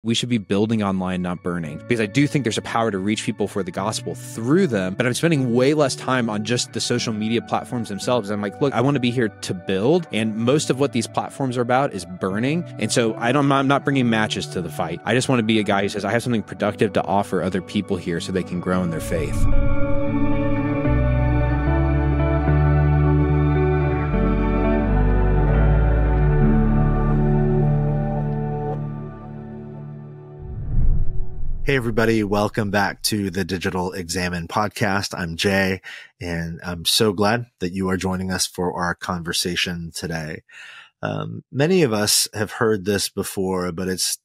We should be building online, not burning, because I do think there's a power to reach people for the gospel through them, but I'm spending way less time on just the social media platforms themselves. I'm like, look, I want to be here to build, and most of what these platforms are about is burning. And so I'm not bringing matches to the fight. I just want to be a guy who says, I have something productive to offer other people here so they can grow in their faith. Hey, everybody. Welcome back to the Digital Examen podcast. I'm Jay, and I'm so glad that you are joining us for our conversation today. Many of us have heard this before, but it's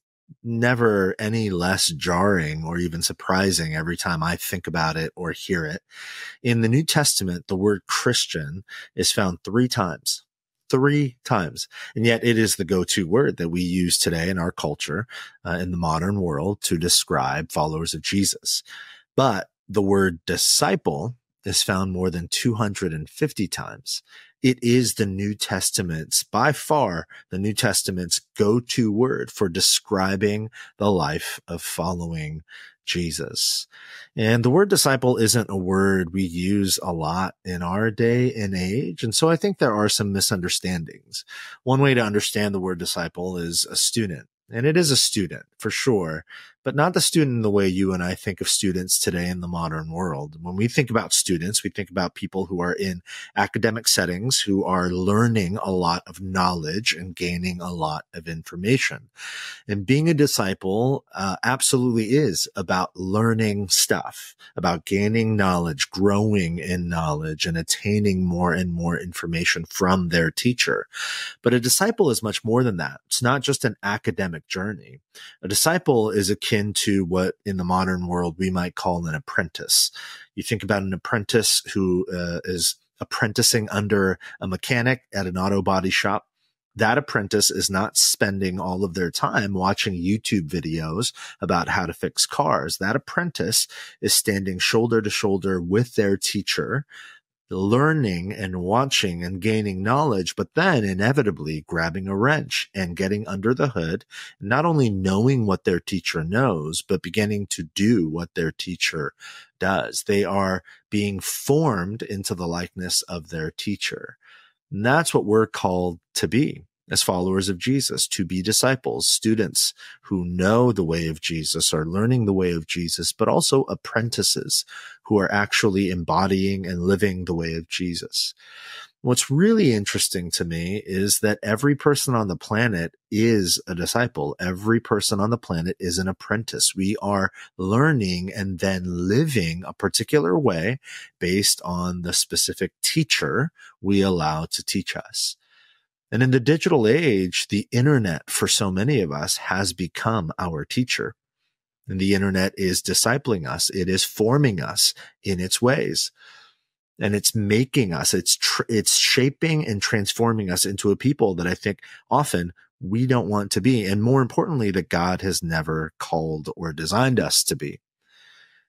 never any less jarring or even surprising every time I think about it or hear it. In the New Testament, the word Christian is found three times. And yet it is the go-to word that we use today in our culture, in the modern world, to describe followers of Jesus. But the word disciple is found more than 250 times. It is the New Testament's, by far, the New Testament's go-to word for describing the life of following Jesus. And the word disciple isn't a word we use a lot in our day and age. And so I think there are some misunderstandings. One way to understand the word disciple is a student. And it is a student for sure, but not the student in the way you and I think of students today in the modern world. When we think about students, we think about people who are in academic settings, who are learning a lot of knowledge and gaining a lot of information. And being a disciple absolutely is about learning stuff, about gaining knowledge, growing in knowledge, and attaining more and more information from their teacher. But a disciple is much more than that. It's not just an academic journey. A disciple is akin to what in the modern world we might call an apprentice. You think about an apprentice who is apprenticing under a mechanic at an auto body shop. That apprentice is not spending all of their time watching YouTube videos about how to fix cars. That apprentice is standing shoulder to shoulder with their teacher, learning and watching and gaining knowledge, but then inevitably grabbing a wrench and getting under the hood, not only knowing what their teacher knows, but beginning to do what their teacher does. They are being formed into the likeness of their teacher. And that's what we're called to be as followers of Jesus, to be disciples, students who know the way of Jesus, are learning the way of Jesus, but also apprentices who are actually embodying and living the way of Jesus. What's really interesting to me is that every person on the planet is a disciple. Every person on the planet is an apprentice. We are learning and then living a particular way based on the specific teacher we allow to teach us. And in the digital age, the internet, for so many of us, has become our teacher. And the internet is discipling us. It is forming us in its ways. And it's making us, it's shaping and transforming us into a people that I think often we don't want to be. And more importantly, that God has never called or designed us to be.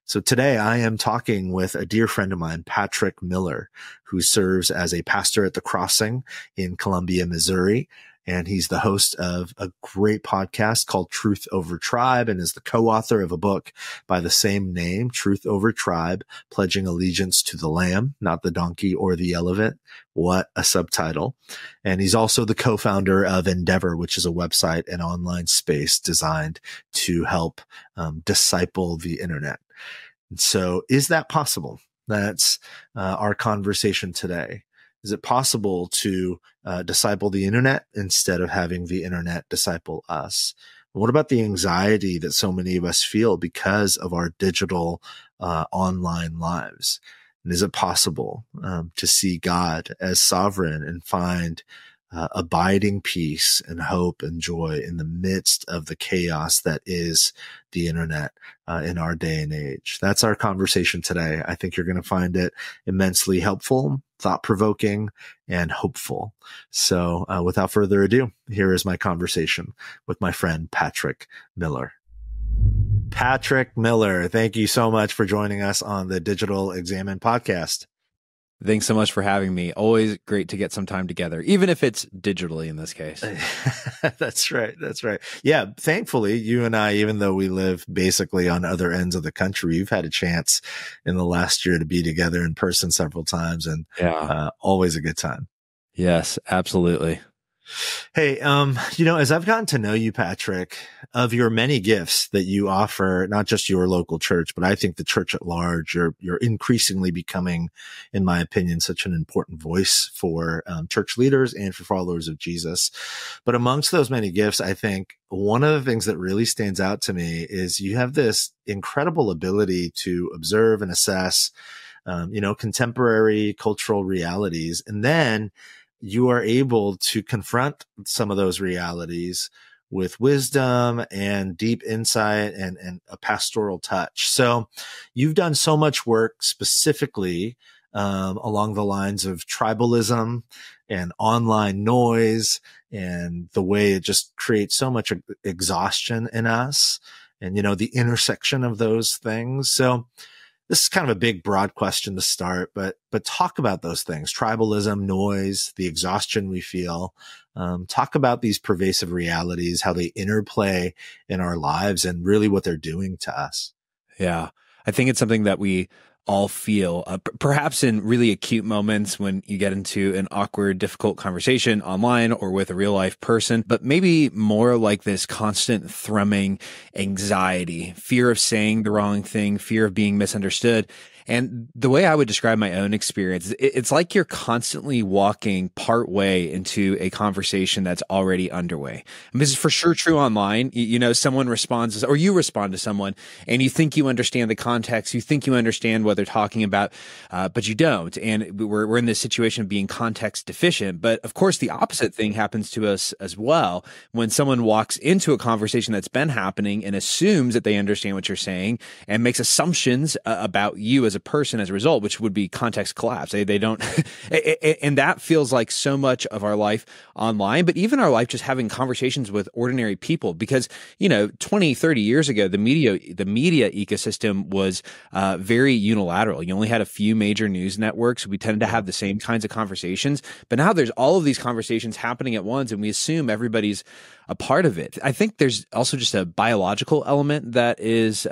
So today I am talking with a dear friend of mine, Patrick Miller, who serves as a pastor at the Crossing in Columbia, Missouri. And he's the host of a great podcast called Truth Over Tribe and is the co-author of a book by the same name, Truth Over Tribe, Pledging Allegiance to the Lamb, not the donkey or the elephant. What a subtitle. And he's also the co-founder of Endeavor, which is a website and online space designed to help disciple the internet. And so is that possible? That's our conversation today. Is it possible to disciple the internet instead of having the internet disciple us? And what about the anxiety that so many of us feel because of our digital online lives? And is it possible to see God as sovereign and find abiding peace and hope and joy in the midst of the chaos that is the internet in our day and age? That's our conversation today. I think you're going to find it immensely helpful, thought-provoking, and hopeful. So without further ado, here is my conversation with my friend Patrick Miller. Patrick Miller, thank you so much for joining us on the Digital Examen podcast. Thanks so much for having me. Always great to get some time together, even if it's digitally in this case. That's right. That's right. Yeah. Thankfully, you and I, even though we live basically on other ends of the country, we've had a chance in the last year to be together in person several times, and always a good time. Yes, absolutely. Hey, as I've gotten to know you, Patrick, of your many gifts that you offer, not just your local church, but I think the church at large, you're increasingly becoming, in my opinion, such an important voice for church leaders and for followers of Jesus. But amongst those many gifts, I think one of the things that really stands out to me is you have this incredible ability to observe and assess, contemporary cultural realities, and then you are able to confront some of those realities with wisdom and deep insight and a pastoral touch. So you've done so much work specifically along the lines of tribalism and online noise and the way it just creates so much exhaustion in us and, the intersection of those things. So this is kind of a big, broad question to start, but talk about those things: tribalism, noise, the exhaustion we feel. Talk about these pervasive realities, how they interplay in our lives, and really what they're doing to us. Yeah, I think it's something that we all feel, perhaps in really acute moments when you get into an awkward, difficult conversation online or with a real life person, but maybe more like this constant thrumming anxiety, fear of saying the wrong thing, fear of being misunderstood. And the way I would describe my own experience, it's like you're constantly walking part way into a conversation that's already underway. And this is for sure true online. Someone responds, or you respond to someone, and you think you understand the context, you think you understand what they're talking about, but you don't. And we're in this situation of being context deficient. But of course, the opposite thing happens to us as well. When someone walks into a conversation that's been happening and assumes that they understand what you're saying and makes assumptions about you as a person as a result, which would be context collapse. They don't, and that feels like so much of our life online, but even our life just having conversations with ordinary people, because, 20, 30 years ago, the media ecosystem was very unilateral. You only had a few major news networks. We tended to have the same kinds of conversations, but now there's all of these conversations happening at once, and we assume everybody's a part of it. I think there's also just a biological element that is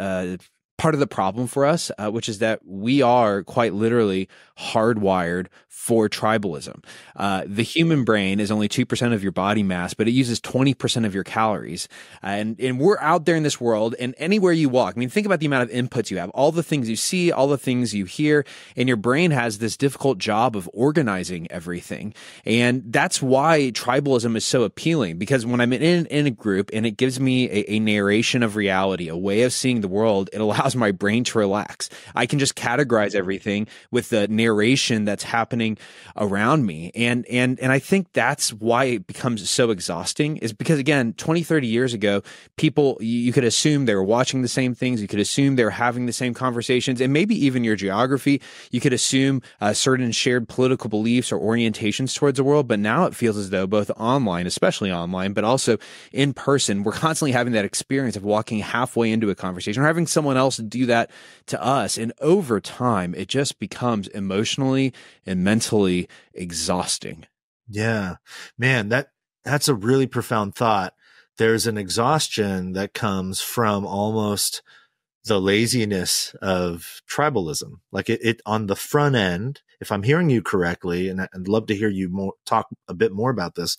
part of the problem for us, which is that we are quite literally hardwired for tribalism. The human brain is only 2% of your body mass, but it uses 20% of your calories. And we're out there in this world, and anywhere you walk, think about the amount of inputs you have, all the things you see, all the things you hear, and your brain has this difficult job of organizing everything. And that's why tribalism is so appealing, because when I'm in a group and it gives me a narration of reality, a way of seeing the world, it allows my brain to relax. I can just categorize everything with the narration that's happening around me. And I think that's why it becomes so exhausting, is because, again, 20, 30 years ago, people, you could assume they were watching the same things. You could assume they were having the same conversations, and maybe even your geography. You could assume certain shared political beliefs or orientations towards the world. But now it feels as though both online, especially online, but also in person, we're constantly having that experience of walking halfway into a conversation or having someone else do that to us. And over time, it just becomes emotionally and mentally exhausting. Yeah, man, that's a really profound thought. There's an exhaustion that comes from almost the laziness of tribalism. Like it on the front end, if I'm hearing you correctly, and I'd love to hear you talk a bit more about this.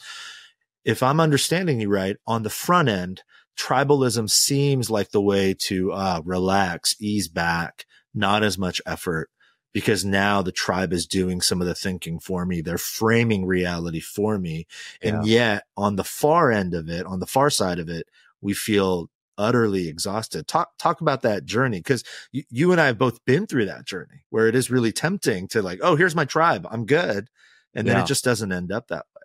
If I'm understanding you right, on the front end, tribalism seems like the way to relax, ease back, not as much effort, because now the tribe is doing some of the thinking for me. They're framing reality for me. Yeah. And yet on the far end of it, on the far side of it, we feel utterly exhausted. Talk about that journey, because you and I have both been through that journey where it is really tempting to like, oh, here's my tribe, I'm good. And then it just doesn't end up that way.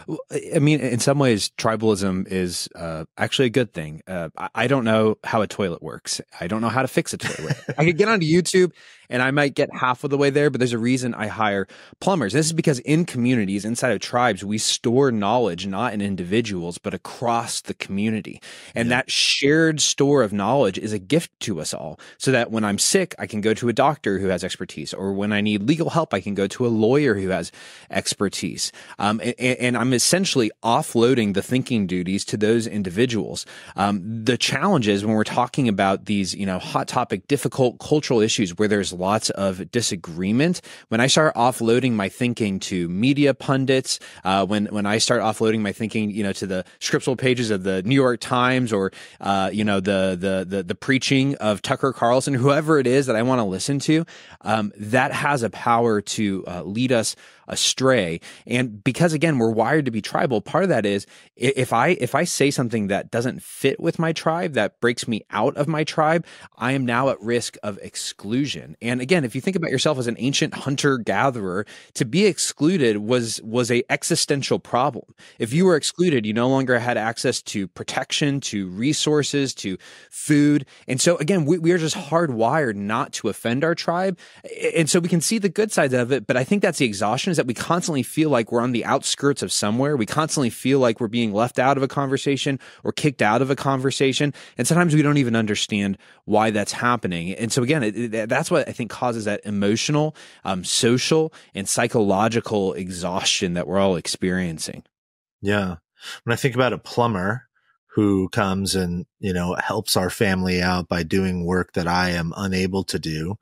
Well, in some ways, tribalism is actually a good thing. I don't know how a toilet works. I don't know how to fix a toilet. I could get onto YouTube and I might get half of the way there, but there's a reason I hire plumbers. This is because in communities, inside of tribes, we store knowledge not in individuals, but across the community. And that shared store of knowledge is a gift to us all, so that when I'm sick, I can go to a doctor who has expertise, or when I need legal help, I can go to a lawyer who has expertise. And I'm essentially offloading the thinking duties to those individuals. The challenge is when we're talking about these, hot topic, difficult cultural issues where there's lots of disagreement, when I start offloading my thinking to media pundits, when I start offloading my thinking, to the scriptural pages of the New York Times, or, the preaching of Tucker Carlson, whoever it is that I want to listen to, that has a power to lead us astray. And because, again, we're wired to be tribal, part of that is if I say something that doesn't fit with my tribe, that breaks me out of my tribe, I am now at risk of exclusion. And again, if you think about yourself as an ancient hunter-gatherer, to be excluded was a existential problem. If you were excluded, you no longer had access to protection, to resources, to food. And so again, we are just hardwired not to offend our tribe. And so we can see the good sides of it, but I think that's the exhaustion, is that we constantly feel like we're on the outskirts of somewhere. We constantly feel like we're being left out of a conversation or kicked out of a conversation. And sometimes we don't even understand why that's happening. And so again, that's what I think causes that emotional, social, and psychological exhaustion that we're all experiencing. Yeah. When I think about a plumber who comes and, helps our family out by doing work that I am unable to do,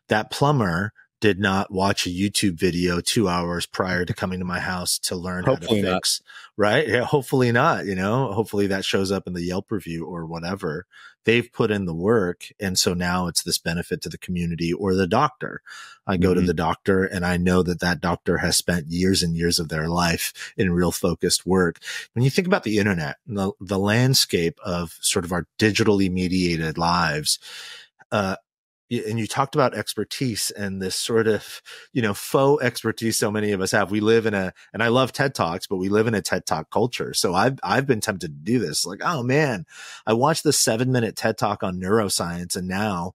that plumber did not watch a YouTube video 2 hours prior to coming to my house to learn how to fix, right? Yeah, hopefully not, hopefully that shows up in the Yelp review or whatever. They've put in the work. And so now it's this benefit to the community. Or the doctor. I go to the doctor and I know that doctor has spent years and years of their life in real focused work. When you think about the internet, the landscape of sort of our digitally mediated lives, and you talked about expertise and this sort of, faux expertise so many of us have. We live in and I love TED Talks, but we live in a TED Talk culture. So I've been tempted to do this. Like, oh man, I watched the 7-minute TED Talk on neuroscience, and now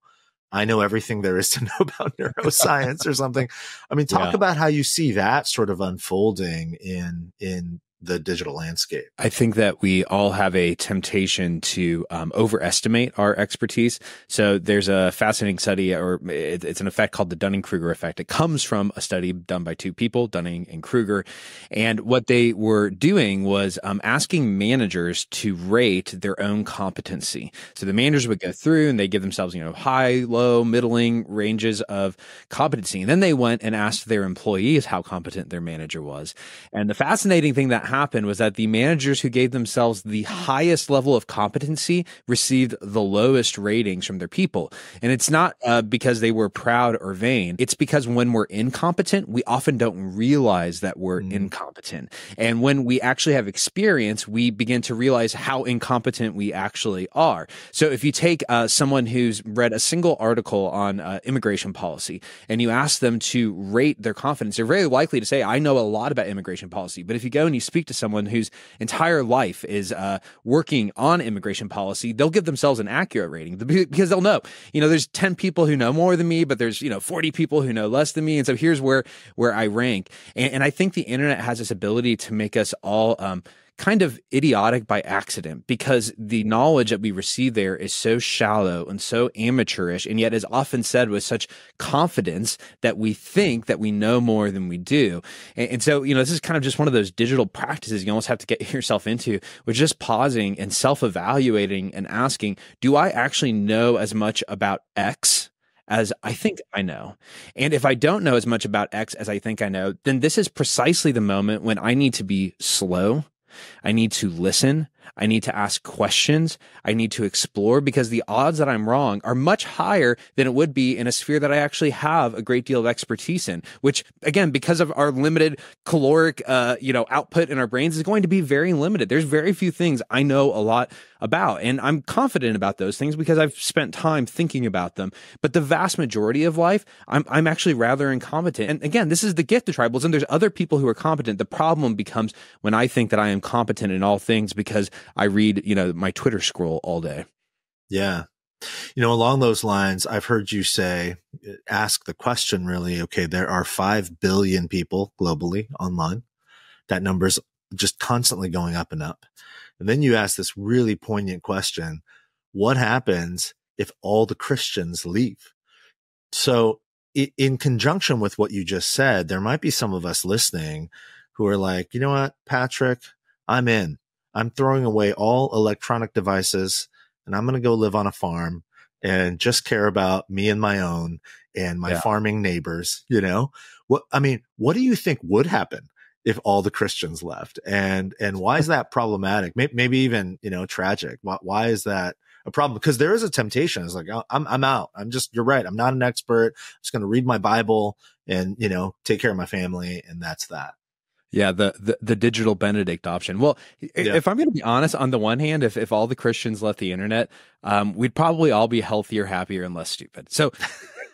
I know everything there is to know about neuroscience or something. I mean, talk about how you see that sort of unfolding in the digital landscape. I think that we all have a temptation to overestimate our expertise. So there's a fascinating study, or it's an effect called the Dunning-Kruger effect. It comes from a study done by two people, Dunning and Kruger. And what they were doing was asking managers to rate their own competency. So the managers would go through and they give themselves, high, low, middling ranges of competency. And then they went and asked their employees how competent their manager was. And the fascinating thing that happened was that the managers who gave themselves the highest level of competency received the lowest ratings from their people. And it's not because they were proud or vain. It's because when we're incompetent, we often don't realize that we're incompetent. And when we actually have experience, we begin to realize how incompetent we actually are. So if you take someone who's read a single article on immigration policy and you ask them to rate their confidence, they're very likely to say, I know a lot about immigration policy. But if you go and you speak to someone whose entire life is working on immigration policy, they'll give themselves an accurate rating because they'll know, there's 10 people who know more than me, but there's, 40 people who know less than me. And so here's where I rank. And I think the internet has this ability to make us all kind of idiotic by accident, because the knowledge that we receive there is so shallow and so amateurish, and yet is often said with such confidence that we think that we know more than we do. And so, this is kind of just one of those digital practices you almost have to get yourself into, which is just pausing and self-evaluating and asking, do I actually know as much about X as I think I know? And if I don't know as much about X as I think I know, then this is precisely the moment when I need to be slow. I need to listen. I need to ask questions. I need to explore, because the odds that I'm wrong are much higher than it would be in a sphere that I actually have a great deal of expertise in, which, again, because of our limited caloric, output in our brains, is going to be very limited. There's very few things I know a lot about, and I'm confident about those things because I've spent time thinking about them. But the vast majority of life, I'm actually rather incompetent. And again, this is the gift of tribalism. There's other people who are competent. The problem becomes when I think that I am competent in all things because I read, my Twitter scroll all day. Yeah. Along those lines, I've heard you ask the question really, okay, there are 5 billion people globally online. That number's just constantly going up and up. And then you ask this really poignant question: what happens if all the Christians leave? So in conjunction with what you just said, there might be some of us listening who are like, you know what, Patrick, I'm in. I'm throwing away all electronic devices and I'm going to go live on a farm and just care about me and my own and my farming neighbors. What do you think would happen if all the Christians left? And why is that problematic? Maybe even, tragic. Why is that a problem? Because there is a temptation. It's like, I'm out. You're right. I'm not an expert. I'm just going to read my Bible and, take care of my family. And that's that. Yeah, the digital Benedict option. Well, if I'm going to be honest, on the one hand, if all the Christians left the internet, we'd probably all be healthier, happier, and less stupid. So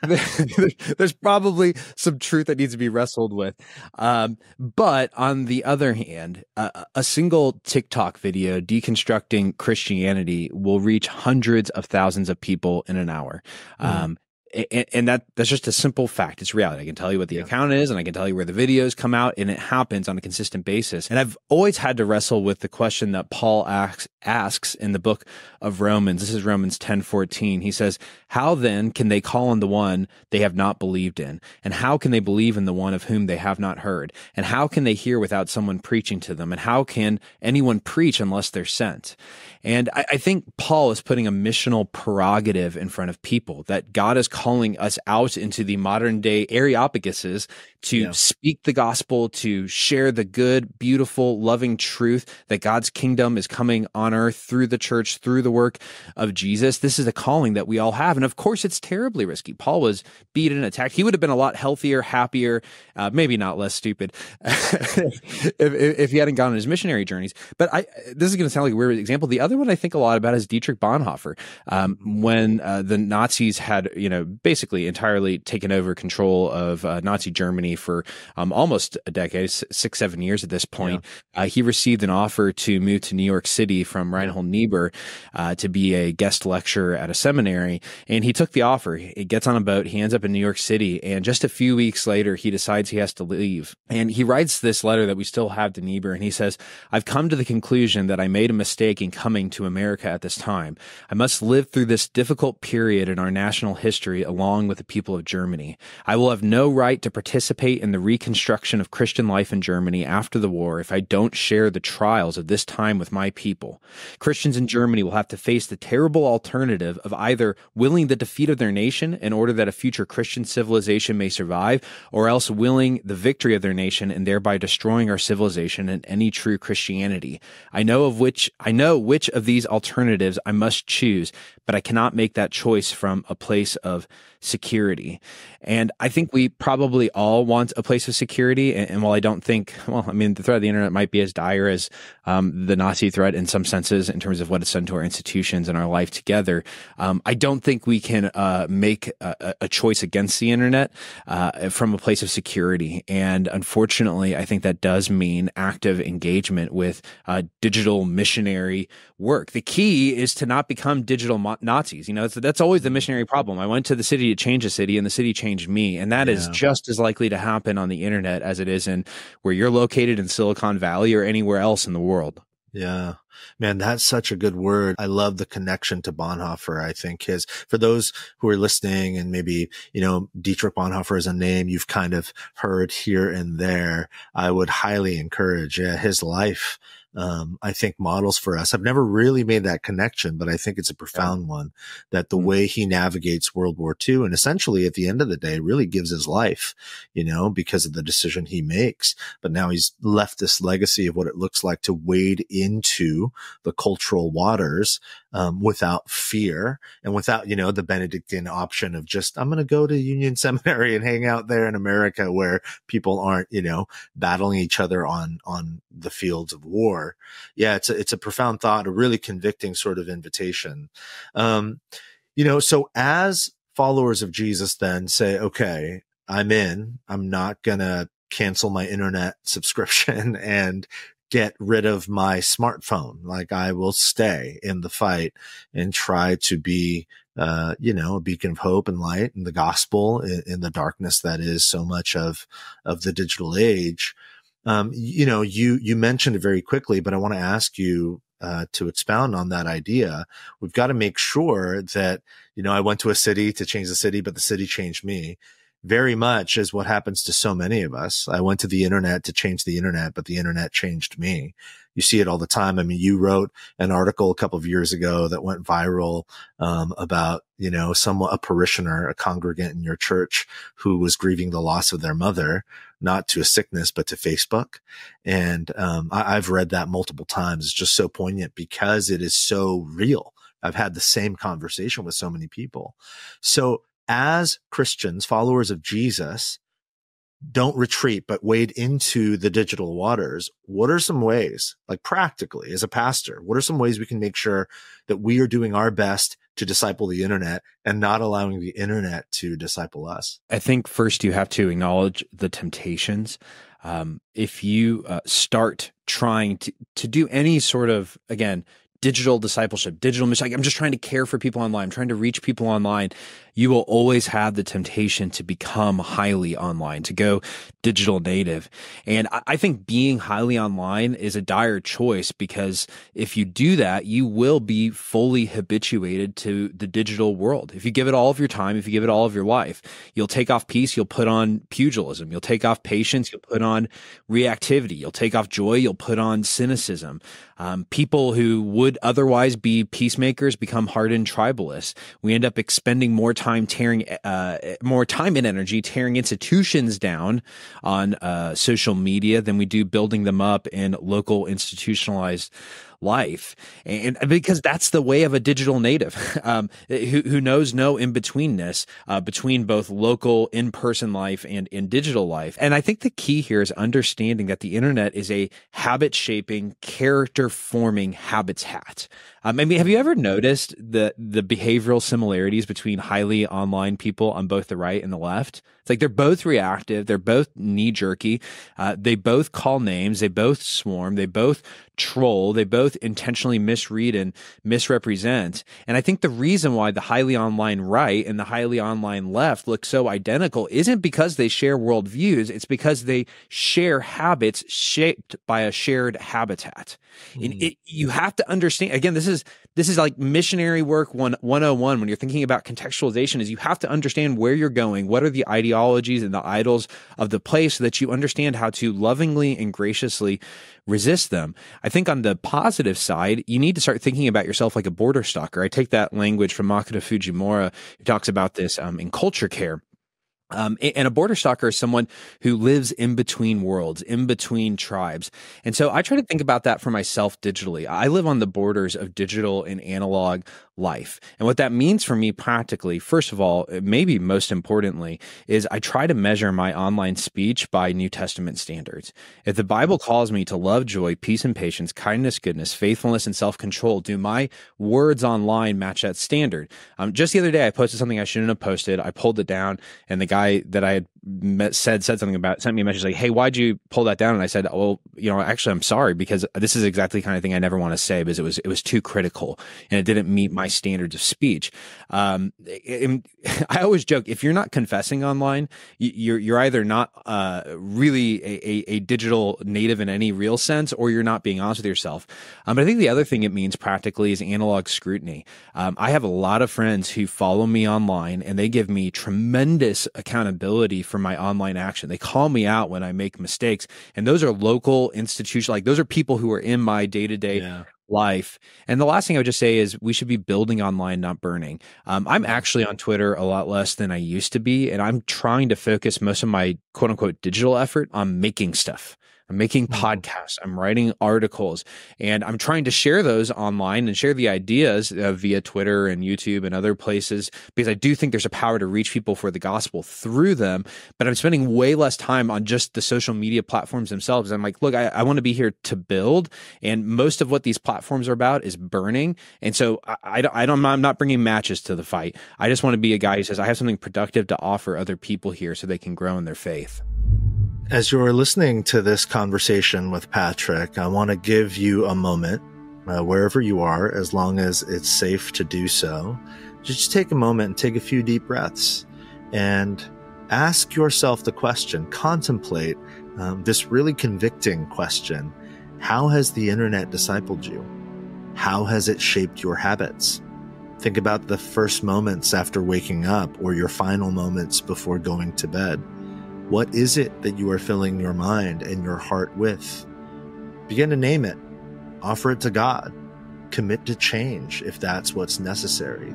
there's probably some truth that needs to be wrestled with. But on the other hand, a single TikTok video deconstructing Christianity will reach hundreds of thousands of people in an hour. And that's just a simple fact. It's reality. I can tell you what the account is, and I can tell you where the videos come out, and it happens on a consistent basis. And I've always had to wrestle with the question that Paul asks in the book of Romans. This is Romans 10:14. He says, "How then can they call on the one they have not believed in? And how can they believe in the one of whom they have not heard? And how can they hear without someone preaching to them? And how can anyone preach unless they're sent?" And I think Paul is putting a missional prerogative in front of people, that God is calling us out into the modern day Areopaguses to speak the gospel, to share the good, beautiful, loving truth that God's kingdom is coming on earth through the church, through the work of Jesus. This is a calling that we all have. And of course, it's terribly risky. Paul was beaten and attacked. He would have been a lot healthier, happier, maybe not less stupid if he hadn't gone on his missionary journeys. But this is going to sound like a weird example. The other one I think a lot about is Dietrich Bonhoeffer. When the Nazis had, basically entirely taken over control of Nazi Germany for almost a decade, 6-7 years at this point, he received an offer to move to New York City from Reinhold Niebuhr to be a guest lecturer at a seminary. And he took the offer. He gets on a boat. He ends up in New York City. And just a few weeks later, he decides he has to leave. And he writes this letter that we still have to Niebuhr. And he says, "I've come to the conclusion that I made a mistake in coming to America at this time. I must live through this difficult period in our national history along with the people of Germany. I will have no right to participate in the reconstruction of Christian life in Germany after the war if I don't share the trials of this time with my people. Christians in Germany will have to face the terrible alternative of either willing the defeat of their nation in order that a future Christian civilization may survive, or else willing the victory of their nation and thereby destroying our civilization and any true Christianity. I know which of these alternatives I must choose, but I cannot make that choice from a place of security." And I think we probably all want a place of security. And while I don't think, the threat of the internet might be as dire as the Nazi threat in some senses in terms of what it's done to our institutions and our life together, I don't think we can make a choice against the internet from a place of security. And unfortunately, I think that does mean active engagement with digital missionary work. The key is to not become digital Nazis. That's always the missionary problem. I went to the city to change a city, and the city changed me. And that is just as likely to happen on the internet as it is in where you're located in Silicon Valley or anywhere else in the world. Yeah, man, that's such a good word. I love the connection to Bonhoeffer. I think for those who are listening and maybe, Dietrich Bonhoeffer is a name you've kind of heard here and there, I would highly encourage his life. I think models for us. I've never really made that connection, but I think it's a profound one, that the way he navigates World War II and essentially at the end of the day really gives his life, because of the decision he makes. But now he's left this legacy of what it looks like to wade into the cultural waters without fear and without, the Benedictine option of just, I'm going to go to Union Seminary and hang out there in America where people aren't, battling each other on the fields of war. Yeah, it's a profound thought, a really convicting sort of invitation. So as followers of Jesus then say, okay, I'm not going to cancel my internet subscription and get rid of my smartphone. Like I will stay in the fight and try to be, a beacon of hope and light and the gospel in the darkness that is so much of the digital age. You mentioned it very quickly, but I want to ask you to expound on that idea. We've got to make sure that, I went to a city to change the city, but the city changed me. Very much is what happens to so many of us. I went to the internet to change the internet, but the internet changed me. You see it all the time. I mean, you wrote an article a couple of years ago that went viral, about, a parishioner, a congregant in your church who was grieving the loss of their mother, not to a sickness, but to Facebook. And, I've read that multiple times. It's just so poignant because it is so real. I've had the same conversation with so many people. So as Christians, followers of Jesus, don't retreat, but wade into the digital waters. What are some ways, like practically as a pastor, what are some ways we can make sure that we are doing our best to disciple the internet and not allowing the internet to disciple us? I think first you have to acknowledge the temptations. If you start trying to do any sort of, again, digital discipleship, digital mission, like I'm just trying to care for people online, I'm trying to reach people online, you will always have the temptation to become highly online, to go digital native. And I think being highly online is a dire choice, because if you do that, you will be fully habituated to the digital world. If you give it all of your time, if you give it all of your life, you'll take off peace, you'll put on pugilism, you'll take off patience, you'll put on reactivity, you'll take off joy, you'll put on cynicism. People who would otherwise be peacemakers become hardened tribalists. We end up expending more time more time and energy tearing institutions down on social media than we do building them up in local institutionalized life. And because that's the way of a digital native, who knows no in-betweenness between both local in-person life and in digital life. And I think the key here is understanding that the internet is a habit-shaping, character-forming habitat. I mean, have you ever noticed the behavioral similarities between highly online people on both the right and the left? It's like they're both reactive, they're both knee-jerky, they both call names, they both swarm, they both troll, they both intentionally misread and misrepresent. And I think the reason why the highly online right and the highly online left look so identical isn't because they share worldviews, it's because they share habits shaped by a shared habitat. And you have to understand, again, this is like missionary work 101 when you're thinking about contextualization, is you have to understand where you're going, what are the ideologies and the idols of the place, so that you understand how to lovingly and graciously resist them. I think on the positive side, you need to start thinking about yourself like a border stalker. I take that language from Makoto Fujimura, who talks about this in Culture Care. And a border stalker is someone who lives in between worlds, in between tribes. And so I try to think about that for myself digitally. I live on the borders of digital and analog life. And what that means for me practically, first of all, maybe most importantly, is I try to measure my online speech by New Testament standards. If the Bible calls me to love, joy, peace and patience, kindness, goodness, faithfulness, and self-control, do my words online match that standard? Just the other day, I posted something I shouldn't have posted. I pulled it down, and the guy that I had said something about, sent me a message like, hey, why'd you pull that down? And I said, well, actually, I'm sorry, because this is exactly the kind of thing I never want to say, because it was too critical and it didn't meet my standards of speech. I always joke, if you're not confessing online, you're either not really a digital native in any real sense, or you're not being honest with yourself. But I think the other thing it means practically is analog scrutiny. I have a lot of friends who follow me online, and they give me tremendous accountability for my online action. They call me out when I make mistakes, and those are local institutions. Like, those are people who are in my day-to-day life. And the last thing I would just say is we should be building online, not burning. I'm actually on Twitter a lot less than I used to be, and I'm trying to focus most of my quote unquote digital effort on making stuff. I'm making podcasts, I'm writing articles, and I'm trying to share those online and share the ideas via Twitter and YouTube and other places, because I do think there's a power to reach people for the gospel through them. But I'm spending way less time on just the social media platforms themselves. I'm like, look, I want to be here to build, and most of what these platforms are about is burning. And so I'm not bringing matches to the fight. I just want to be a guy who says, I have something productive to offer other people here so they can grow in their faith. As you're listening to this conversation with Patrick, I want to give you a moment, wherever you are, as long as it's safe to do so. Just take a moment and take a few deep breaths and ask yourself the question, contemplate this really convicting question. How has the internet discipled you? How has it shaped your habits? Think about the first moments after waking up or your final moments before going to bed. What is it that you are filling your mind and your heart with? Begin to name it. Offer it to God. Commit to change if that's what's necessary.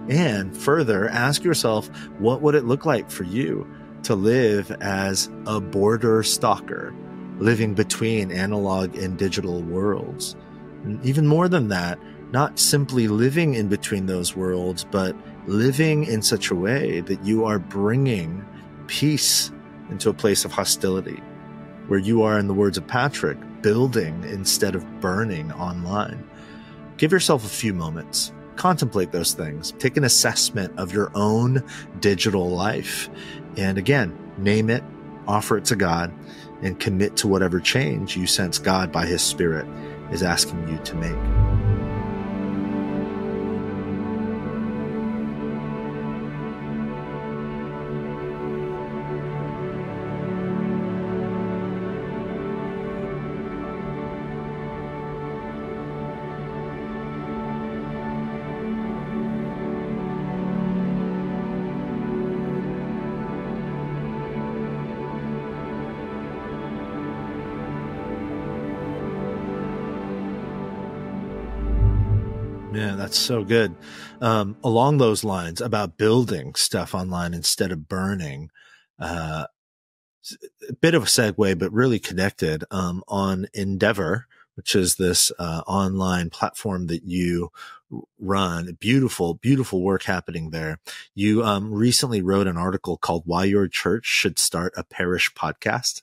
And further, ask yourself, what would it look like for you to live as a border stalker, living between analog and digital worlds? And even more than that, not simply living in between those worlds, but living in such a way that you are bringing peace into a place of hostility, where you are, in the words of Patrick, building instead of burning online. Give yourself a few moments. Contemplate those things. Take an assessment of your own digital life. And again, name it, offer it to God, and commit to whatever change you sense God by His Spirit is asking you to make. Yeah, that's so good. Along those lines, about building stuff online instead of burning, a bit of a segue, but really connected, on Endeavor, which is this online platform that you run. Beautiful, beautiful work happening there. You recently wrote an article called Why Your Church Should Start a Parish Podcast.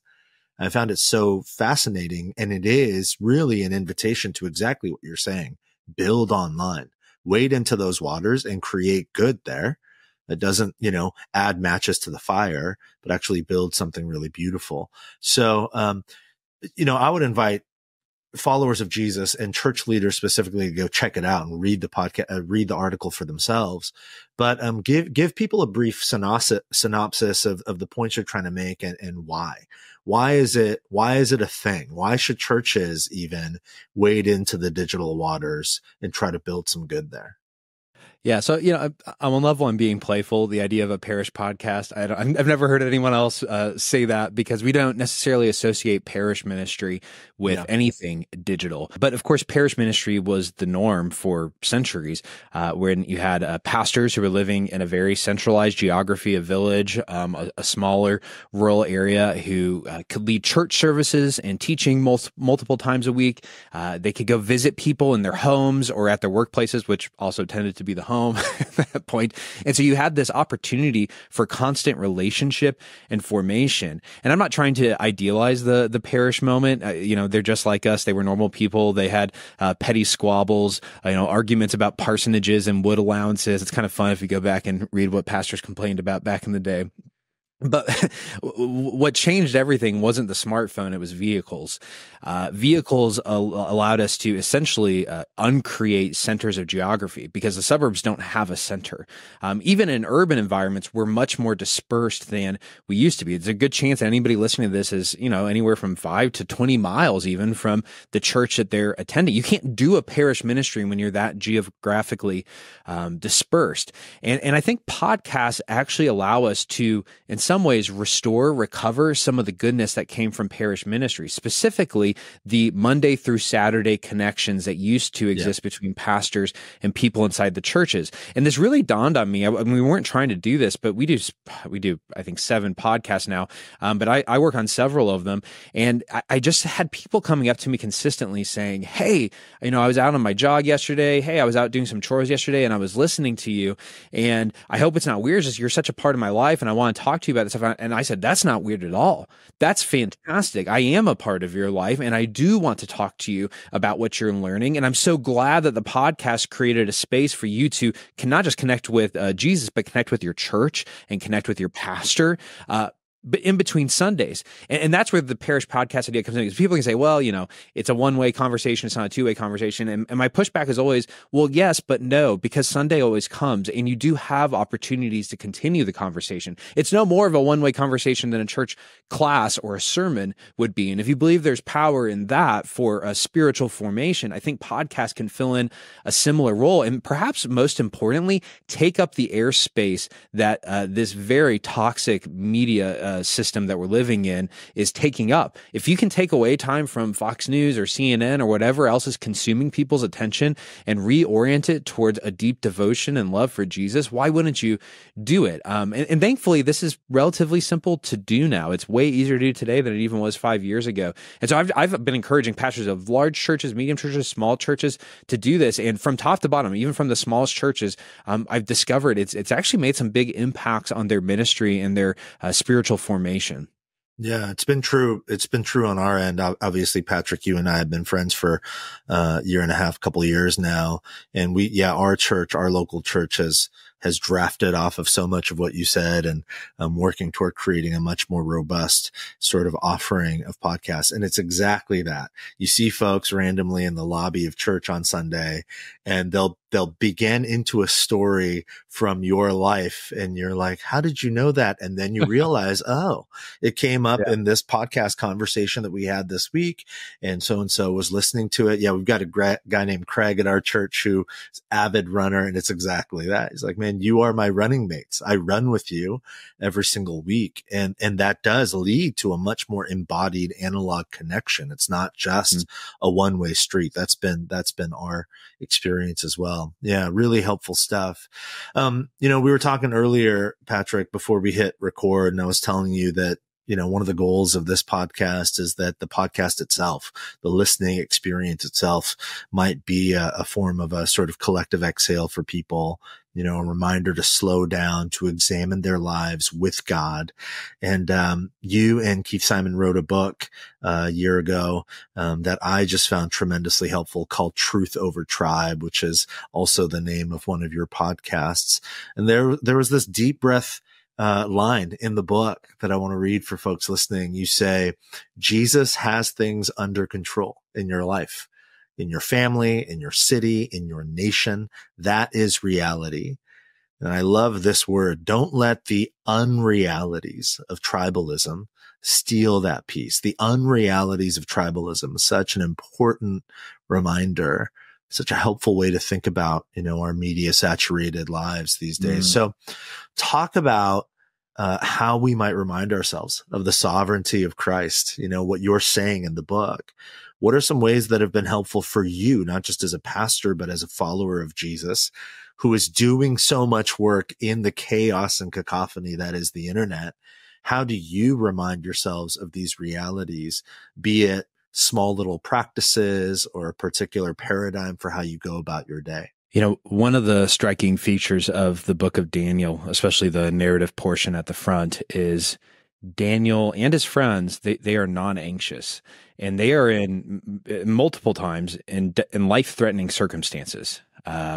I found it so fascinating, and it is really an invitation to exactly what you're saying. Build online, wade into those waters and create good there. That doesn't, add matches to the fire, but actually build something really beautiful. So, I would invite followers of Jesus and church leaders specifically to go check it out and read the podcast, read the article for themselves. But give people a brief synopsis of the points you're trying to make and why. Why is it a thing? Why should churches even wade into the digital waters and try to build some good there? Yeah, so I'm on level on being playful. The idea of a parish podcast, I've never heard anyone else say that, because we don't necessarily associate parish ministry with anything digital. But of course, parish ministry was the norm for centuries, when you had pastors who were living in a very centralized geography, a village, a smaller rural area, who could lead church services and teaching multiple times a week. They could go visit people in their homes or at their workplaces, which also tended to be the home at that point. And so you had this opportunity for constant relationship and formation. And I'm not trying to idealize the parish moment. They're just like us. They were normal people. They had petty squabbles, arguments about parsonages and wood allowances. It's kind of fun if you go back and read what pastors complained about back in the day. But what changed everything wasn't the smartphone, it was vehicles. Vehicles allowed us to essentially uncreate centers of geography, because the suburbs don't have a center. Even in urban environments, we're much more dispersed than we used to be. There's a good chance that anybody listening to this is, anywhere from 5 to 20 miles even from the church that they're attending. You can't do a parish ministry when you're that geographically dispersed. And I think podcasts actually allow us to, in some ways, recover some of the goodness that came from parish ministry, specifically the Monday through Saturday connections that used to exist between pastors and people inside the churches. And this really dawned on me. I mean, we weren't trying to do this, but we do, I think, 7 podcasts now. But I work on several of them. And I just had people coming up to me consistently saying, hey, I was out on my jog yesterday. Hey, I was out doing some chores yesterday and I was listening to you. And I hope it's not weird. Just, you're such a part of my life and I want to talk to you about this stuff. And I said, that's not weird at all. That's fantastic. I am a part of your life and I do want to talk to you about what you're learning. And I'm so glad that the podcast created a space for you to not just connect with Jesus, but connect with your church and connect with your pastor. in between Sundays. And that's where the parish podcast idea comes in, because people can say, well, it's a one-way conversation. It's not a two-way conversation. And my pushback is always, well, yes, but no, because Sunday always comes and you do have opportunities to continue the conversation. It's no more of a one-way conversation than a church class or a sermon would be. And if you believe there's power in that for a spiritual formation, I think podcasts can fill in a similar role. And perhaps most importantly, take up the airspace that this very toxic media system that we're living in is taking up. If you can take away time from Fox News or CNN or whatever else is consuming people's attention and reorient it towards a deep devotion and love for Jesus, why wouldn't you do it? And thankfully, this is relatively simple to do now. It's way easier to do today than it even was 5 years ago. And so I've been encouraging pastors of large churches, medium churches, small churches to do this. And from top to bottom, even from the smallest churches, I've discovered it's actually made some big impacts on their ministry and their spiritual formation. Yeah, it's been true. It's been true on our end. Obviously, Patrick, you and I have been friends for a year and a half, couple of years now. And our church, our local church has drafted off of so much of what you said, and working toward creating a much more robust sort of offering of podcasts. And it's exactly that. You see folks randomly in the lobby of church on Sunday, and they'll begin into a story from your life. And you're like, how did you know that? And then you realize, oh, it came up in this podcast conversation that we had this week. And so was listening to it. Yeah. We've got a guy named Craig at our church who's avid runner. And it's exactly that. He's like, man, you are my running mates. I run with you every single week. And that does lead to a much more embodied analog connection. It's not just a one-way street. That's been our experience as well. Yeah, really helpful stuff. We were talking earlier, Patrick, before we hit record, and I was telling you that, one of the goals of this podcast is that the podcast itself, the listening experience itself, might be a form of a sort of collective exhale for people, a reminder to slow down, to examine their lives with God. And you and Keith Simon wrote a book a year ago that I just found tremendously helpful, called Truth Over Tribe, which is also the name of one of your podcasts. And there was this deep breath line in the book that I want to read for folks listening. You say, Jesus has things under control in your life, in your family, in your city, in your nation. That is reality. And I love this word. Don't let the unrealities of tribalism steal that peace. The unrealities of tribalism is such an important reminder, such a helpful way to think about, our media saturated lives these days. So talk about how we might remind ourselves of the sovereignty of Christ, what you're saying in the book. What are some ways that have been helpful for you, not just as a pastor, but as a follower of Jesus, who is doing so much work in the chaos and cacophony that is the internet? How do you remind yourselves of these realities, be it small little practices or a particular paradigm for how you go about your day? One of the striking features of the book of Daniel, especially the narrative portion at the front, is Daniel and his friends, they are non-anxious, and they are in multiple times in life-threatening circumstances,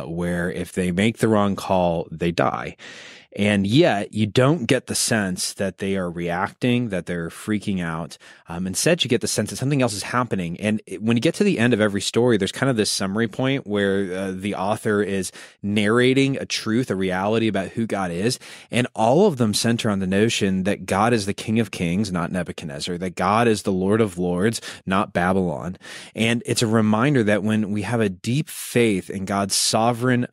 where if they make the wrong call, they die. And yet you don't get the sense that they are reacting, that they're freaking out. Instead, you get the sense that something else is happening. And when you get to the end of every story, there's kind of this summary point where the author is narrating a truth, a reality about who God is. And all of them center on the notion that God is the King of Kings, not Nebuchadnezzar, that God is the Lord of Lords, not Babylon. And it's a reminder that when we have a deep faith in God's sovereign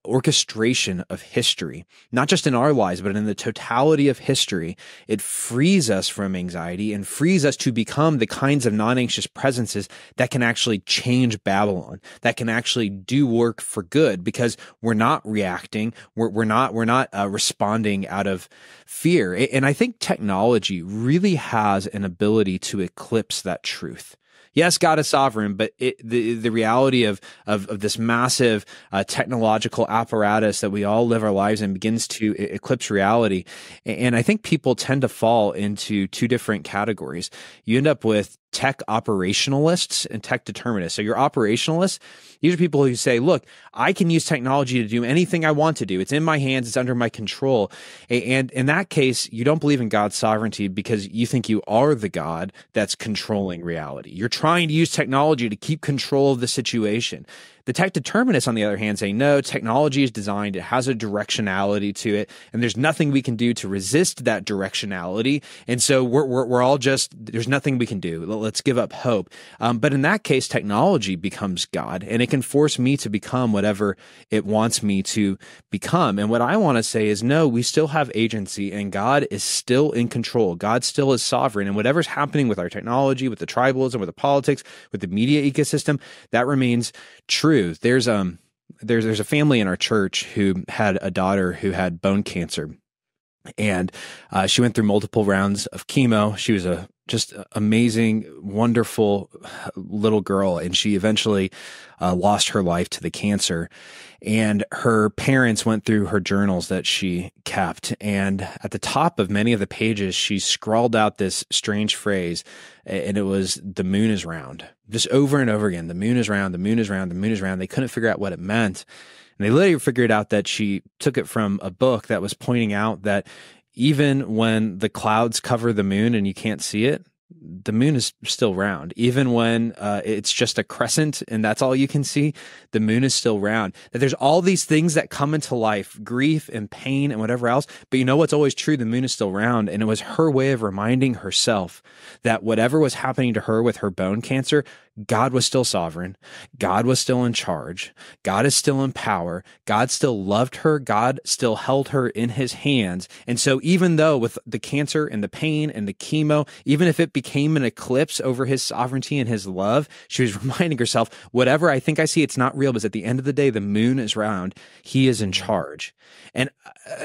orchestration of history, not just in our lives, but in the totality of history, it frees us from anxiety and frees us to become the kinds of non-anxious presences that can actually change Babylon, that can actually do work for good, because we're not reacting, we're not responding out of fear. And I think technology really has an ability to eclipse that truth. Yes, God is sovereign, but the reality of this massive technological apparatus that we all live our lives in begins to eclipse reality. And I think people tend to fall into two different categories. You end up with tech operationalists and tech determinists. So your operationalists, these are people who say, look, I can use technology to do anything I want to do. It's in my hands. It's under my control. And in that case, you don't believe in God's sovereignty because you think you are the God that's controlling reality. You're trying to use technology to keep control of the situation. The tech determinists, on the other hand, say, no, technology is designed, it has a directionality to it, and there's nothing we can do to resist that directionality. And so we're all just, there's nothing we can do. Let's give up hope. But in that case, technology becomes God, and it can force me to become whatever it wants me to become. And what I want to say is, no, we still have agency, and God is still in control. God still is sovereign. And whatever's happening with our technology, with the tribalism, with the politics, with the media ecosystem, that remains true. There's a family in our church who had a daughter who had bone cancer, and she went through multiple rounds of chemo. She was a just amazing, wonderful little girl, and she eventually lost her life to the cancer. And her parents went through her journals that she kept, and at the top of many of the pages, she scrawled out this strange phrase, and it was, "The moon is round." Just over and over again, "The moon is round, the moon is round, the moon is round." They couldn't figure out what it meant. And they later figured out that she took it from a book that was pointing out that even when the clouds cover the moon and you can't see it, the moon is still round. Even when it's just a crescent and that's all you can see, the moon is still round. That there's all these things that come into life, grief and pain and whatever else, but you know what's always true? The moon is still round. And it was her way of reminding herself that whatever was happening to her with her bone cancer, God was still sovereign. God was still in charge. God is still in power. God still loved her. God still held her in his hands. And so even though with the cancer and the pain and the chemo, even if it became an eclipse over his sovereignty and his love, she was reminding herself, whatever I think I see, it's not real, because at the end of the day, the moon is round. He is in charge. And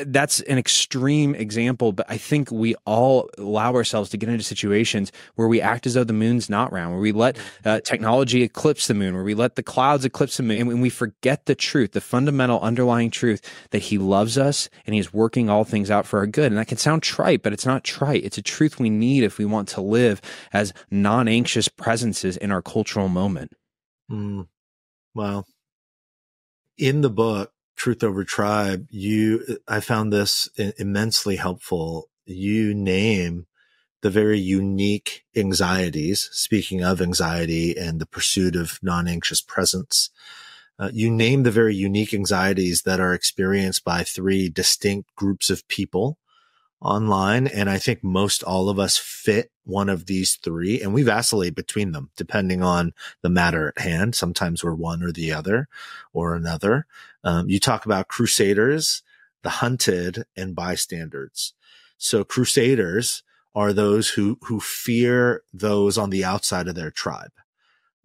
that's an extreme example, but I think we all allow ourselves to get into situations where we act as though the moon's not round, where we let technology eclipse the moon, where we let the clouds eclipse the moon, and when we forget the truth, the fundamental underlying truth that he loves us and he's working all things out for our good. And that can sound trite, but it's not trite. It's a truth we need if we want to live as non-anxious presences in our cultural moment. Well, in the book, Truth Over Tribe, I found this immensely helpful. You name the very unique anxieties, speaking of anxiety and the pursuit of non-anxious presence. You name the very unique anxieties that are experienced by three distinct groups of people online. And I think most all of us fit one of these three, and we vacillate between them depending on the matter at hand. Sometimes we're one or the other or another. You talk about crusaders, the hunted, and bystanders. So crusaders are those who fear those on the outside of their tribe.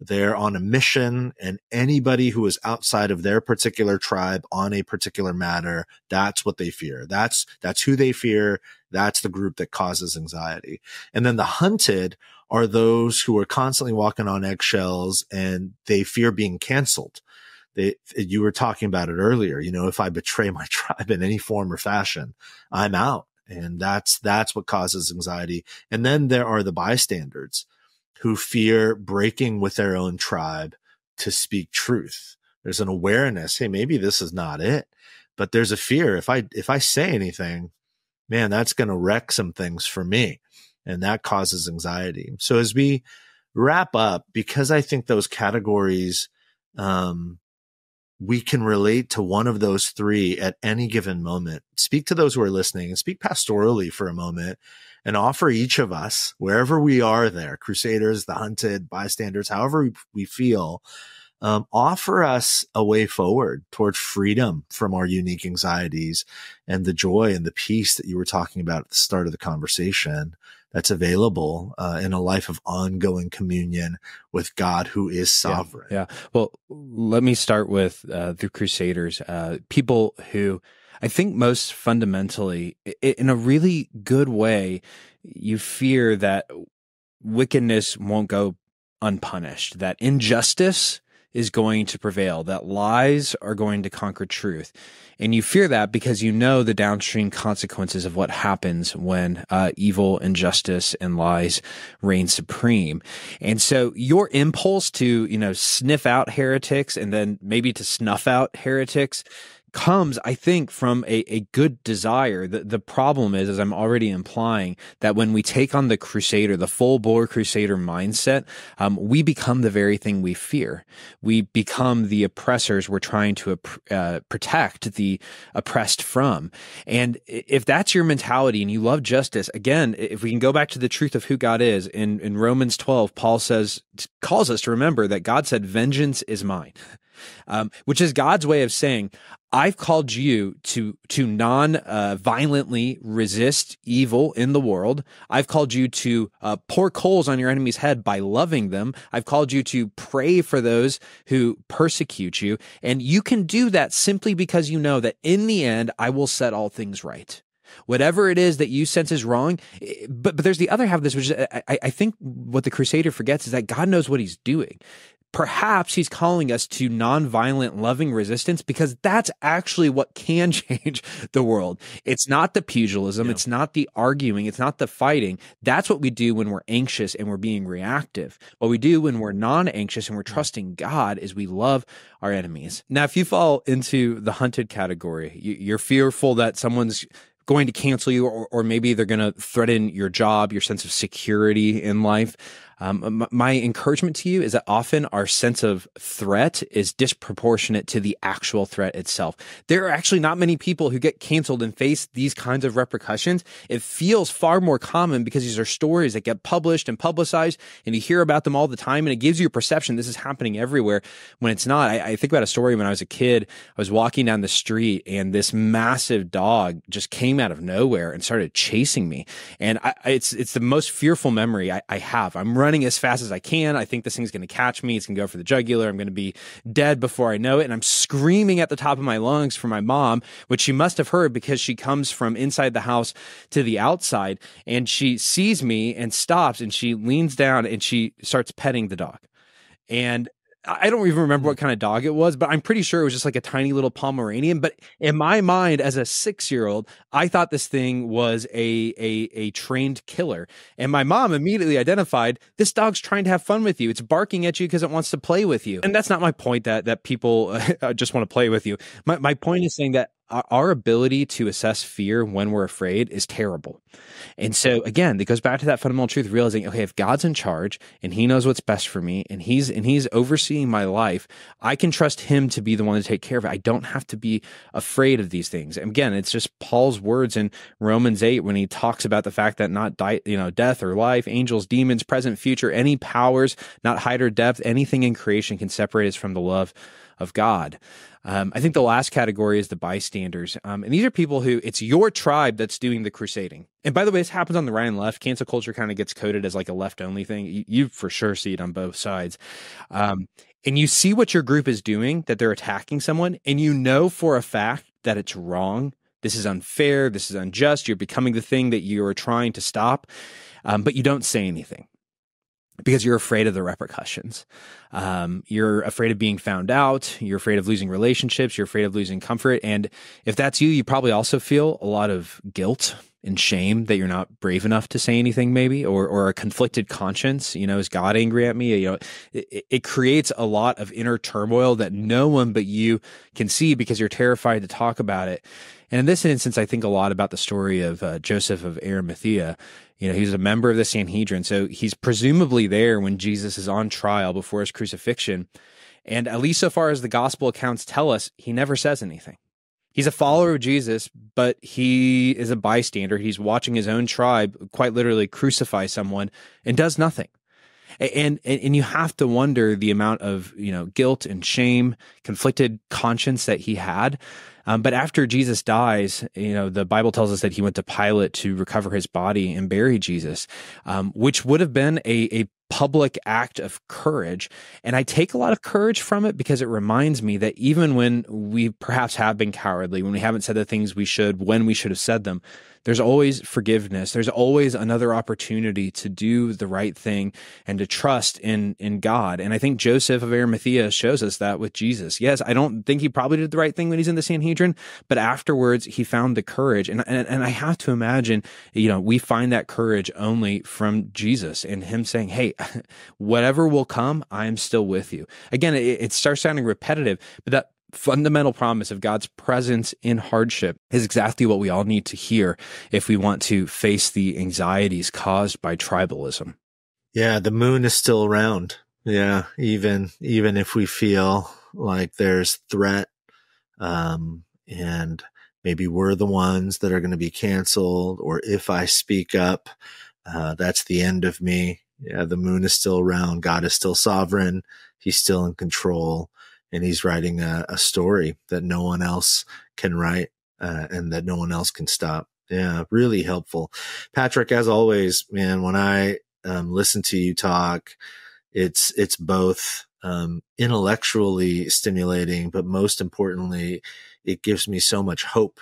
They're on a mission, and anybody who is outside of their particular tribe on a particular matter, that's what they fear. That's who they fear. That's the group that causes anxiety. And then the hunted are those who are constantly walking on eggshells, and they fear being canceled. You were talking about it earlier. You know, if I betray my tribe in any form or fashion, I'm out. And that's what causes anxiety. And then there are the bystanders who fear breaking with their own tribe to speak truth. There's an awareness, hey, maybe this is not it, but there's a fear. If I say anything, man, that's going to wreck some things for me. And that causes anxiety. So as we wrap up, because I think those categories, we can relate to one of those three at any given moment. Speak to those who are listening and speak pastorally for a moment and offer each of us, wherever we are there, crusaders, the hunted, bystanders, however we feel, offer us a way forward toward freedom from our unique anxieties and the joy and the peace that you were talking about at the start of the conversation that's available in a life of ongoing communion with God who is sovereign. Yeah. Well, let me start with the crusaders, people who I think most fundamentally, in a really good way, you fear that wickedness won't go unpunished, that injustice is going to prevail, that lies are going to conquer truth. And you fear that because you know the downstream consequences of what happens when evil, injustice, and lies reign supreme. And so your impulse to, sniff out heretics and then maybe to snuff out heretics comes, I think, from a good desire. The problem is, as I'm already implying, that when we take on the crusader, the full-bore crusader mindset, we become the very thing we fear. We become the oppressors we're trying to protect the oppressed from. And if that's your mentality and you love justice, again, if we can go back to the truth of who God is, in Romans 12, Paul calls us to remember that God said, "Vengeance is mine." Which is God's way of saying, I've called you to non-violently resist evil in the world. I've called you to pour coals on your enemy's head by loving them. I've called you to pray for those who persecute you. And you can do that simply because you know that in the end, I will set all things right. Whatever it is that you sense is wrong. But there's the other half of this, which is, I think what the crusader forgets is that God knows what he's doing. Perhaps he's calling us to nonviolent, loving resistance because that's actually what can change the world. It's not the pugilism. Yeah. It's not the arguing. It's not the fighting. That's what we do when we're anxious and we're being reactive. What we do when we're non-anxious and we're trusting God is we love our enemies. Now, if you fall into the hunted category, you're fearful that someone's going to cancel you, or maybe they're going to threaten your job, your sense of security in life. My encouragement to you is that often our sense of threat is disproportionate to the actual threat itself. There are actually not many people who get canceled and face these kinds of repercussions. It feels far more common because these are stories that get published and publicized, and you hear about them all the time, and it gives you a perception this is happening everywhere when it's not. I think about a story when I was a kid. I was walking down the street, and this massive dog just came out of nowhere and started chasing me. And it's the most fearful memory I have. I'm running as fast as I can. I think this thing's going to catch me. It's going to go for the jugular. I'm going to be dead before I know it. And I'm screaming at the top of my lungs for my mom, which she must have heard because she comes from inside the house to the outside. And she sees me and stops, and she leans down and she starts petting the dog. And I don't even remember what kind of dog it was, but I'm pretty sure it was just like a tiny little Pomeranian. But in my mind, as a 6-year-old, I thought this thing was a trained killer. And my mom immediately identified, this dog's trying to have fun with you. It's barking at you because it wants to play with you. And that's not my point that people just want to play with you. My point is saying that our ability to assess fear when we're afraid is terrible. And so again, it goes back to that fundamental truth, realizing, okay, if God's in charge and he knows what's best for me and he's overseeing my life, I can trust him to be the one to take care of it. I don't have to be afraid of these things. And again, it's just Paul's words in Romans 8 when he talks about the fact that not death or life, angels, demons, present, future, any powers, not height or depth, anything in creation can separate us from the love of God. I think the last category is the bystanders. And these are people who it's your tribe that's doing the crusading. And by the way, this happens on the right and left. Cancel culture kind of gets coded as like a left-only thing. You for sure see it on both sides. And you see what your group is doing, that they're attacking someone, and you know for a fact that it's wrong. This is unfair. This is unjust. You're becoming the thing that you're trying to stop, but you don't say anything. Because you're afraid of the repercussions. You're afraid of being found out. You're afraid of losing relationships. You're afraid of losing comfort. And if that's you probably also feel a lot of guilt and shame that you're not brave enough to say anything, maybe, or a conflicted conscience. Is God angry at me? It creates a lot of inner turmoil that no one but you can see because you're terrified to talk about it. And in this instance, I think a lot about the story of Joseph of Arimathea. He's a member of the Sanhedrin, so he's presumably there when Jesus is on trial before his crucifixion. And at least so far as the gospel accounts tell us, he never says anything. He's a follower of Jesus, but he is a bystander. He's watching his own tribe quite literally crucify someone and does nothing. And you have to wonder the amount of, guilt and shame, conflicted conscience that he had. But after Jesus dies, the Bible tells us that he went to Pilate to recover his body and bury Jesus, which would have been a public act of courage. And I take a lot of courage from it because it reminds me that even when we perhaps have been cowardly, when we haven't said the things we should, when we should have said them, there's always forgiveness. There's always another opportunity to do the right thing and to trust in God. And I think Joseph of Arimathea shows us that with Jesus. Yes, I don't think he probably did the right thing when he's in the Sanhedrin, but afterwards he found the courage. And I have to imagine, we find that courage only from Jesus and him saying, hey, whatever will come, I am still with you. Again, it starts sounding repetitive, but that fundamental promise of God's presence in hardship is exactly what we all need to hear if we want to face the anxieties caused by tribalism. Yeah, the moon is still around. Yeah, even if we feel like there's threat, and maybe we're the ones that are going to be canceled, or if I speak up, that's the end of me. Yeah, the moon is still around. God is still sovereign. He's still in control. And he's writing a story that no one else can write, and that no one else can stop. Yeah, really helpful. Patrick, as always, man, when I listen to you talk, it's both intellectually stimulating, but most importantly, it gives me so much hope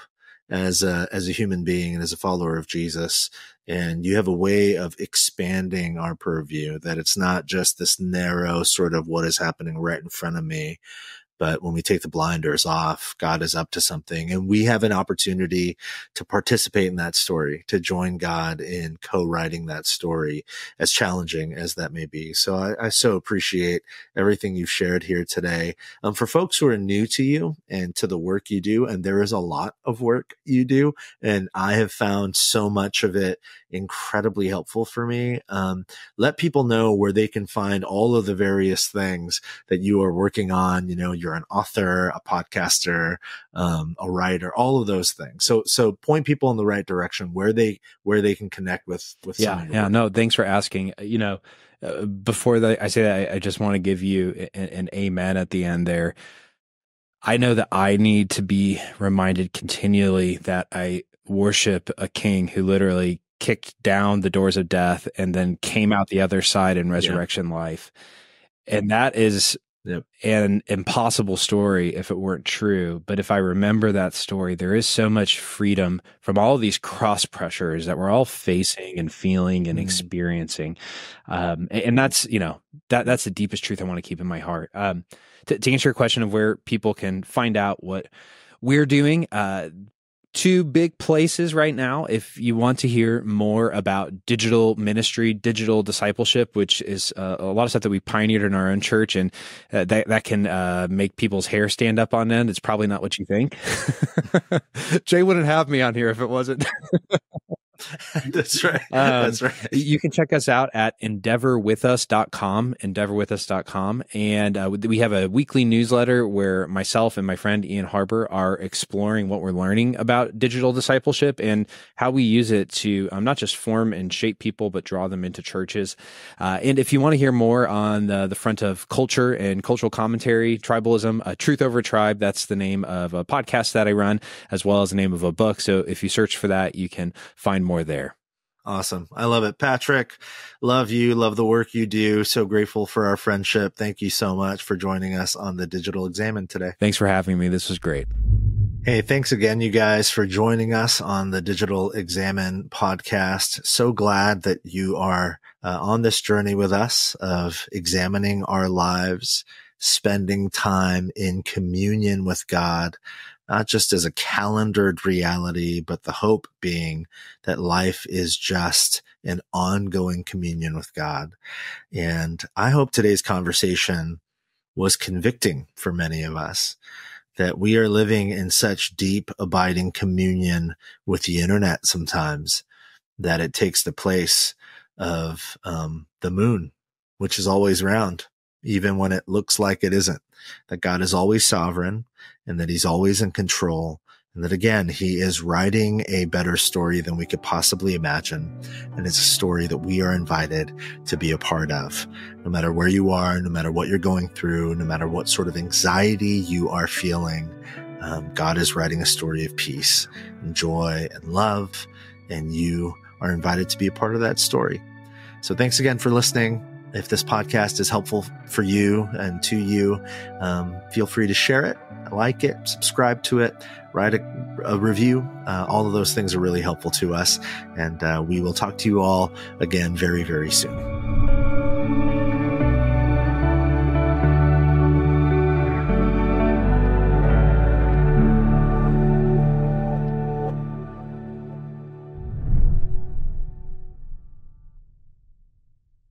as a human being and as a follower of Jesus. And you have a way of expanding our purview, that it's not just this narrow sort of what is happening right in front of me. But when we take the blinders off, God is up to something, and we have an opportunity to participate in that story, to join God in co-writing that story, as challenging as that may be. So I so appreciate everything you've shared here today. For folks who are new to you and to the work you do, and there is a lot of work you do, and I have found so much of it incredibly helpful for me. Let people know where they can find all of the various things that you are working on. You're an author, a podcaster, a writer, all of those things. So point people in the right direction where they can connect with. Yeah. No, thanks for asking. Before I say that, I just want to give you an amen at the end there. I know that I need to be reminded continually that I worship a king who literally kicked down the doors of death and then came out the other side in resurrection life. And that is an impossible story if it weren't true. But if I remember that story, there is so much freedom from all of these cross pressures that we're all facing and feeling and experiencing. And that's, that's the deepest truth I want to keep in my heart. To answer your question of where people can find out what we're doing, two big places right now. If you want to hear more about digital ministry, digital discipleship, which is a lot of stuff that we pioneered in our own church, and that can make people's hair stand up on end. It's probably not what you think. Jay wouldn't have me on here if it wasn't. That's right. That's right. You can check us out at endeavorwithus.com, endeavorwithus.com. And we have a weekly newsletter where myself and my friend Ian Harbour are exploring what we're learning about digital discipleship and how we use it to not just form and shape people, but draw them into churches. And if you want to hear more on the front of culture and cultural commentary, tribalism, Truth Over Tribe, that's the name of a podcast that I run, as well as the name of a book. So if you search for that, you can find more there. Awesome. I love it. Patrick, love you. Love the work you do. So grateful for our friendship. Thank you so much for joining us on the Digital Examen today. Thanks for having me. This was great. Hey, thanks again, you guys, for joining us on the Digital Examen podcast. So glad that you are on this journey with us of examining our lives, spending time in communion with God, not just as a calendared reality, but the hope being that life is just an ongoing communion with God. And I hope today's conversation was convicting for many of us, that we are living in such deep, abiding communion with the internet sometimes that it takes the place of the moon, which is always round, even when it looks like it isn't, that God is always sovereign and that he's always in control. And that again, he is writing a better story than we could possibly imagine. And it's a story that we are invited to be a part of. No matter where you are, no matter what you're going through, no matter what sort of anxiety you are feeling, God is writing a story of peace and joy and love. And you are invited to be a part of that story. So thanks again for listening. If this podcast is helpful for you and to you, feel free to share it, like it, subscribe to it, write a review. All of those things are really helpful to us. And we will talk to you all again very, very soon.